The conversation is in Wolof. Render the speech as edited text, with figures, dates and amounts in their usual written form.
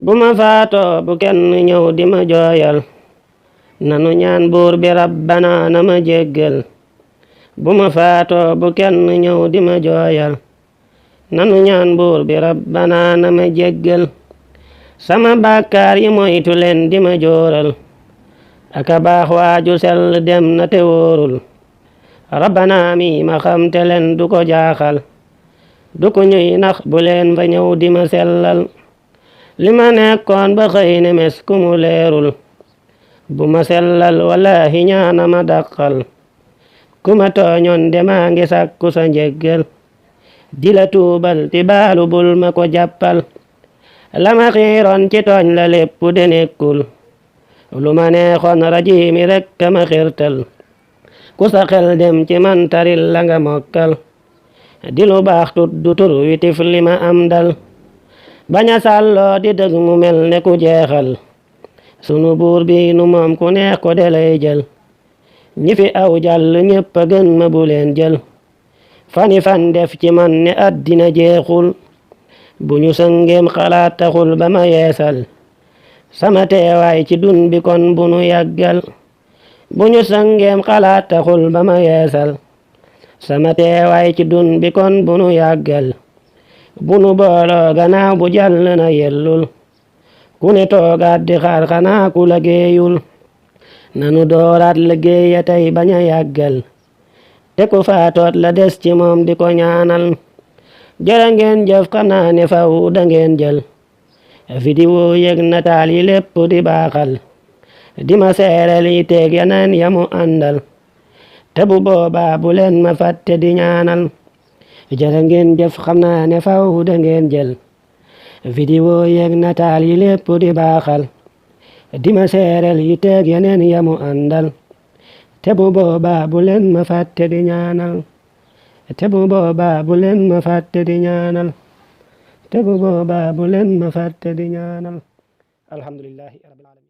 bu ma faatoo bu kenn ñëw di ma jooyal nanu ñaan buur bi rabbana na ma jéggal bu ma faatoo bu kenn ñëw di ma jooyal nanu ñaan buur bi rabbana na ma jéggal sama bàkkaar yi moytu leen di ma jooral aka baax waaju sell dem na te wóorul rabbana mi ma xam te leen du ko jaaxal du ko ñuy nax bu leen fa ñëw di ma sellal li ma nekkoon ba xëy ne mes ku mu leerul bu ma sellal wallahi ñaana ma dàqal ku ma tooñoon de maa ngi sàkku sa njéggal di la tuubal ti baalu bul ma ko jàppal la ma xiiroon ci tooñ la lépp de nekkul lu ma neexoon rajiimi rekk ma xirtal ku sa xel dem ci man taril la nga mokkal di lu baax tuddu tur wi tif li ma am dal baña sàlloo di dëgg mu mel ne ku jeexal sunu buur bi nu moom ku neex ko de lay jël ñi fi aw jàll ñépp a gën ma bu leen jël fani fan def ci man ne àddina jeexul bu ñu sëngeem xalaat taxul ba ma yeesal sama teewaay ci dun bi kon bu nu yàggal bu ñu sëngeem xalaat taxul ba ma yeesal sama teewaay ci dun bi kon bu nu yàggal bu nu booloo gannaaw bu jàll na yellul ku ne toogaat di xaar xanaa ku liggéeyul nanu dooraat liggéey ya tey bañ a yàggal te ku faatoot la des ci moom di ko ñaanal jërë ngeen jëf xam naa ne faw da ngeen jël vidéo yëg nataal yi lépp di baaxal di ma seereel yi teeg yeneen yamu àndal te bu boobaa bu leen ma fàtte di ñaanal jërë ngeen jëf xam naa ne faw da ngeen jël vidéo yeeg nataal yi lépp di baaxal di ma seereel yi teeg yeneen yamu àndal te bu boobaa bu leen ma fàtte di ñaanal te bu boobaa bu leen ma fàtte di ñaanal te bu boobaa bu leen ma fàtte di ñaanal alhamdulillahi rabbil alamin